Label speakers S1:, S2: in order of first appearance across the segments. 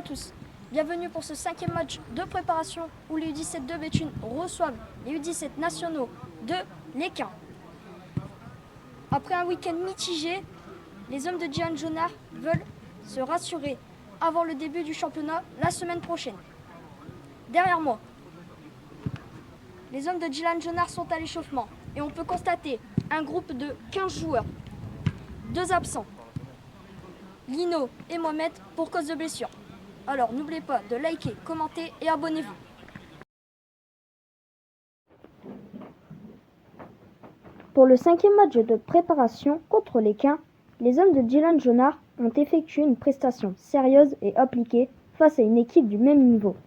S1: à tous, bienvenue pour ce 5e match de préparation où les U17 de Béthune reçoivent les U17 nationaux de l'Équin. Après un week-end mitigé, les hommes de Dylan Jonard veulent se rassurer avant le début du championnat la semaine prochaine. Derrière moi, les hommes de Dylan Jonard sont à l'échauffement et on peut constater un groupe de 15 joueurs, 2 absents, Lino et Mohamed pour cause de blessure. Alors n'oubliez pas de liker, commenter et abonnez-vous. Pour le 5e match de préparation contre l'Équin, les hommes de Dylan Jonard ont effectué une prestation sérieuse et appliquée face à une équipe du même niveau.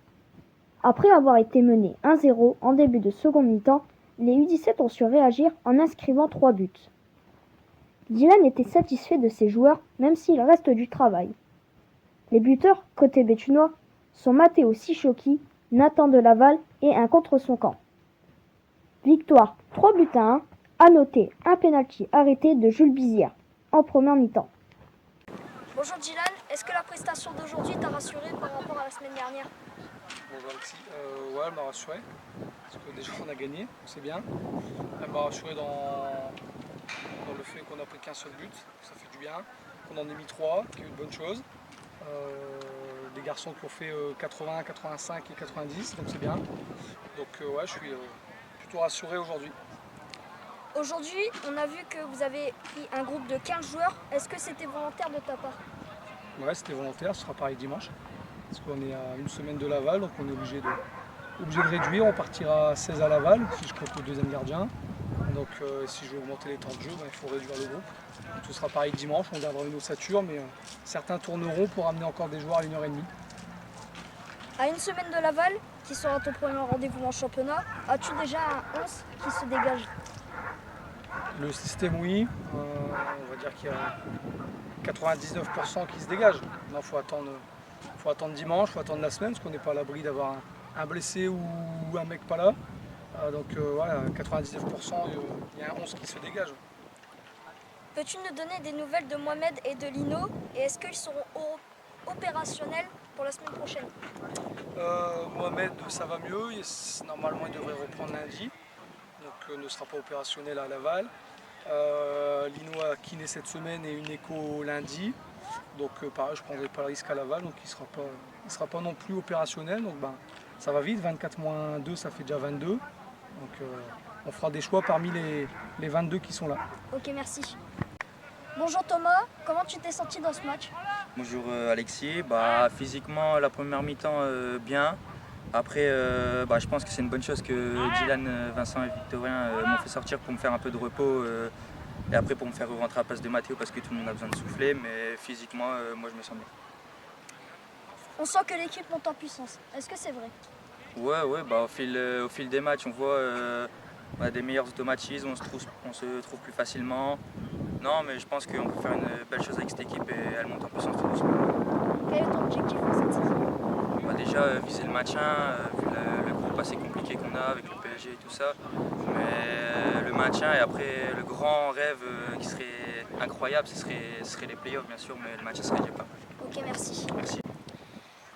S1: Après avoir été menés 1-0 en début de seconde mi-temps, les U17 ont su réagir en inscrivant 3 buts. Dylan était satisfait de ses joueurs, même s'il reste du travail. Les buteurs, côté béthunois, sont Matteo Sichoki, Nathan Delaval et un contre son camp. Victoire 3-1, à noter un pénalty arrêté de Jules Bizière en première mi-temps. Bonjour Dylan, est-ce que la prestation d'aujourd'hui t'a rassuré par rapport à la semaine dernière?
S2: Bonjour Alexis, ouais, elle m'a rassuré, parce que déjà on a gagné, c'est bien. Elle m'a rassuré dans le fait qu'on n'a pris qu'un seul but, ça fait du bien, qu'on en ait mis 3, qui est une bonne chose. Des garçons qui ont fait 80, 85 et 90, donc c'est bien. Donc ouais, je suis plutôt rassuré aujourd'hui.
S1: Aujourd'hui, on a vu que vous avez pris un groupe de 15 joueurs, est-ce que c'était volontaire de ta part?
S2: Ouais, c'était volontaire, ce sera pareil dimanche. Parce qu'on est à une semaine de Laval, donc on est obligé de réduire. On partira à 16 à Laval, si je compte le deuxième gardien. Donc si je veux augmenter les temps de jeu, il faut réduire le groupe. Donc, tout sera pareil dimanche, on gardera une ossature, mais certains tourneront pour amener encore des joueurs à 1h30.
S1: À une semaine de Laval, qui sera ton premier rendez-vous en championnat, as-tu déjà un 11 qui se dégage?
S2: Le système, oui. On va dire qu'il y a 99% qui se dégagent. Il faut attendre dimanche, il faut attendre la semaine, parce qu'on n'est pas à l'abri d'avoir un blessé ou un mec pas là. Donc voilà, 99%, il y a un 11 qui se dégage.
S1: Peux-tu nous donner des nouvelles de Mohamed et de Lino? Et est-ce qu'ils seront opérationnels pour la semaine prochaine?
S2: Mohamed, ça va mieux. Normalement, il devrait reprendre lundi. Donc ne sera pas opérationnel à Laval. Lino a kiné cette semaine et une écho lundi. Donc pareil, je ne prendrai pas le risque à Laval, donc il ne sera pas non plus opérationnel. Donc ça va vite, 24 moins 2, ça fait déjà 22. Donc on fera des choix parmi les 22 qui sont là. Ok, merci. Bonjour Thomas, comment tu t'es senti dans ce match?
S3: Bonjour Alexis, physiquement la première mi-temps bien. Après je pense que c'est une bonne chose que Dylan, Vincent et Victorien m'ont fait sortir pour me faire un peu de repos et après pour me faire rentrer à la place de Mathéo parce que tout le monde a besoin de souffler, mais physiquement moi je me sens bien.
S1: On sent que l'équipe monte en puissance, est-ce que c'est vrai?
S3: Ouais, au fil des matchs on voit on a des meilleurs automatismes, on se trouve plus facilement. Non, mais je pense qu'on peut faire une belle chose avec cette équipe et elle monte en puissance tout doucement.
S1: Quel est ton objectif pour cette saison?
S3: Déjà viser le maintien, vu le groupe assez compliqué qu'on a avec le PSG et tout ça. Mais le maintien et après le grand rêve qui serait incroyable, ce serait les playoffs bien sûr, mais le maintien serait déjà pas mal.
S1: Ok, merci.
S3: Merci.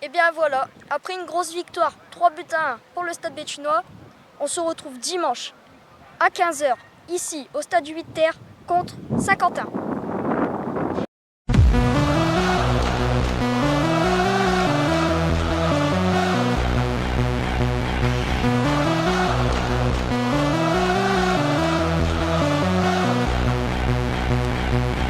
S1: Et bien voilà, après une grosse victoire, 3-1 pour le Stade béthunois, on se retrouve dimanche à 15 h ici au Stade du 8 Terre contre Saint-Quentin.